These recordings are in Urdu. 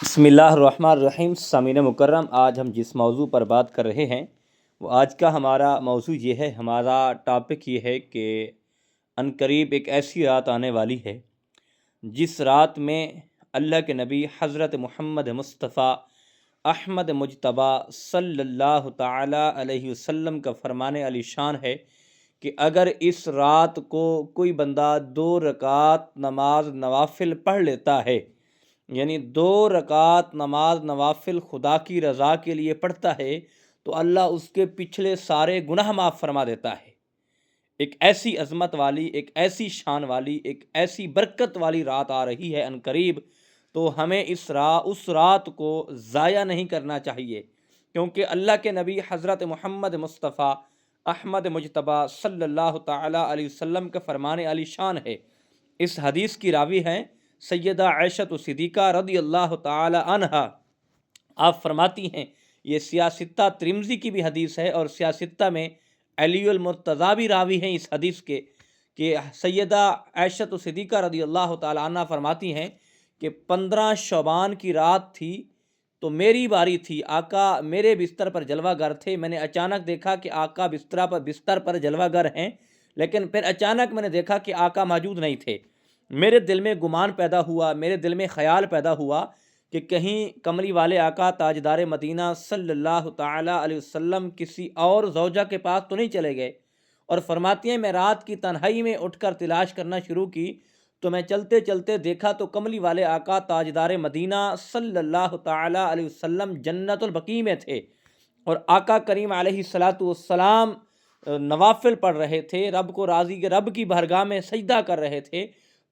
بسم اللہ الرحمن الرحیم۔ سامعین مکرم، آج ہم جس موضوع پر بات کر رہے ہیں وہ آج کا ہمارا موضوع یہ ہے، ہمارا ٹاپک یہ ہے کہ عنقریب ایک ایسی رات آنے والی ہے جس رات میں اللہ کے نبی حضرت محمد مصطفیٰ احمد مجتبیٰ صلی اللہ تعالیٰ علیہ وسلم کا فرمان علی شان ہے کہ اگر اس رات کو کوئی بندہ 2 رکعت نماز نوافل پڑھ لیتا ہے، یعنی 2 رکعت نماز نوافل خدا کی رضا کے لیے پڑھتا ہے، تو اللہ اس کے پچھلے سارے گناہ معاف فرما دیتا ہے۔ ایک ایسی عظمت والی، ایک ایسی شان والی، ایک ایسی برکت والی رات آ رہی ہے عنقریب، تو ہمیں اس رات کو ضائع نہیں کرنا چاہیے، کیونکہ اللہ کے نبی حضرت محمد مصطفیٰ احمد مجتبیٰ صلی اللہ تعالیٰ علیہ وسلم کا فرمان علی شان ہے۔ اس حدیث کی راوی ہیں سیدہ عائشہ صدیقہ رضی اللہ تعالی عنہا۔ آپ فرماتی ہیں، یہ سیاستہ ترمذی کی بھی حدیث ہے اور سیاستہ میں علی المرتضیٰ بھی راوی ہیں اس حدیث کے، کہ سیدہ عائشہ صدیقہ رضی اللہ تعالی عنہا فرماتی ہیں کہ 15 شعبان کی رات تھی تو میری باری تھی، آقا میرے بستر پر جلوہ گر تھے، میں نے اچانک دیکھا کہ آقا بستر پر جلوہ گر ہیں، لیکن پھر اچانک میں نے دیکھا کہ آقا موجود نہیں تھے۔ میرے دل میں گمان پیدا ہوا، میرے دل میں خیال پیدا ہوا کہ کہیں کملی والے آقا تاجدار مدینہ صلی اللہ تعالیٰ علیہ وسلم کسی اور زوجہ کے پاس تو نہیں چلے گئے۔ اور فرماتی ہیں میں رات کی تنہائی میں اٹھ کر تلاش کرنا شروع کی تو میں چلتے چلتے دیکھا تو کملی والے آقا تاجدار مدینہ صلی اللہ تعالیٰ علیہ وسلم جنت البقیع میں تھے، اور آقا کریم علیہ السلام نوافل پڑھ رہے تھے، رب کو راضی کے رب کی بارگاہ میں سجدہ کر رہے تھے۔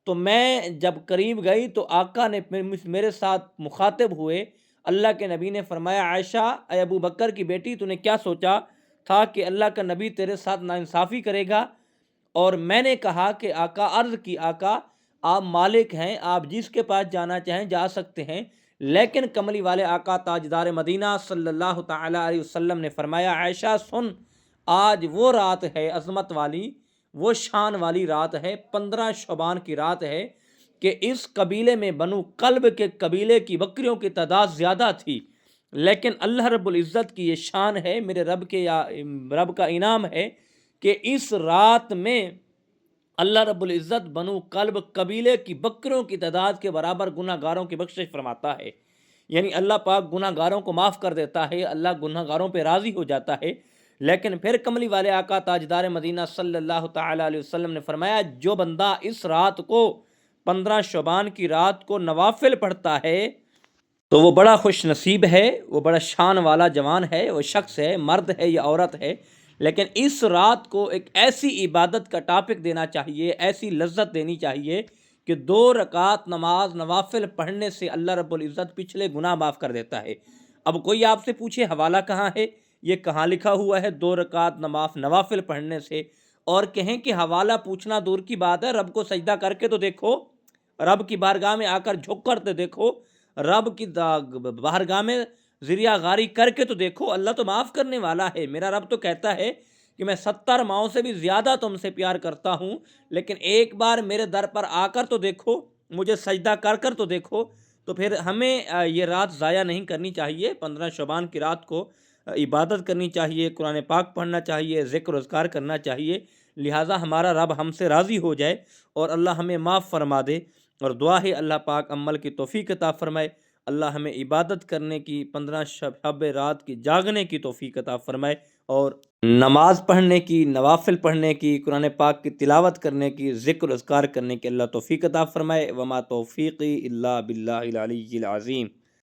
تو میں جب قریب گئی تو آقا نے میرے ساتھ مخاطب ہوئے، اللہ کے نبی نے فرمایا عائشہ اے ابو بکر کی بیٹی، تو نے کیا سوچا تھا کہ اللہ کا نبی تیرے ساتھ ناانصافی کرے گا؟ اور میں نے کہا کہ آقا، عرض کی آقا آپ مالک ہیں، آپ جس کے پاس جانا چاہیں جا سکتے ہیں، لیکن کملی والے آقا تاجدار مدینہ صلی اللہ تعالیٰ علیہ وسلم نے فرمایا عائشہ سن، آج وہ رات ہے عظمت والی، وہ شان والی رات ہے، 15 شعبان کی رات ہے کہ اس قبیلے میں بنو قلب کے قبیلے کی بکریوں کی تعداد زیادہ تھی، لیکن اللہ رب العزت کی یہ شان ہے، میرے رب کا انعام ہے کہ اس رات میں اللہ رب العزت بنو قلب قبیلے کی بکریوں کی تعداد کے برابر گناہ گاروں کی بخشش فرماتا ہے۔ یعنی اللہ پاک گناہ گاروں کو معاف کر دیتا ہے، اللہ گناہ گاروں پہ راضی ہو جاتا ہے۔ لیکن پھر کملی والے آقا تاجدار مدینہ صلی اللہ تعالیٰ علیہ وسلم نے فرمایا جو بندہ اس رات کو 15 شعبان کی رات کو نوافل پڑھتا ہے تو وہ بڑا خوش نصیب ہے، وہ بڑا شان والا جوان ہے، وہ شخص ہے، مرد ہے یا عورت ہے۔ لیکن اس رات کو ایک ایسی عبادت کا ٹاپک دینا چاہیے، ایسی لذت دینی چاہیے کہ 2 رکعت نماز نوافل پڑھنے سے اللہ رب العزت پچھلے گناہ معاف کر دیتا ہے۔ اب کوئی آپ سے پوچھے حوالہ کہاں ہے، یہ کہاں لکھا ہوا ہے 2 رکعت نوافل پڑھنے سے، اور کہیں کہ حوالہ پوچھنا دور کی بات ہے، رب کو سجدہ کر کے تو دیکھو، رب کی بارگاہ میں آ کر جھک کر تو دیکھو، رب کی بارگاہ میں ذریعہ غاری کر کے تو دیکھو، اللہ تو معاف کرنے والا ہے۔ میرا رب تو کہتا ہے کہ میں 70 ماؤں سے بھی زیادہ تم سے پیار کرتا ہوں، لیکن ایک بار میرے در پر آ کر تو دیکھو، مجھے سجدہ کر کر تو دیکھو۔ تو پھر ہمیں یہ رات ضائع نہیں کرنی چاہیے، 15 شعبان کی رات کو عبادت کرنی چاہیے، قرآن پاک پڑھنا چاہیے، ذکر و اذکار کرنا چاہیے، لہٰذا ہمارا رب ہم سے راضی ہو جائے اور اللہ ہمیں معاف فرما دے۔ اور دعا ہے اللہ پاک عمل کی توفیق عطا فرمائے، اللہ ہمیں عبادت کرنے کی، 15 شب رات کی جاگنے کی توفیق عطا فرمائے، اور نماز پڑھنے کی، نوافل پڑھنے کی، قرآن پاک کی تلاوت کرنے کی، ذکر و اذکار کرنے کی اللہ توفیق عطا فرمائے۔ وما توفیقی الا باللہ العلی العظیم۔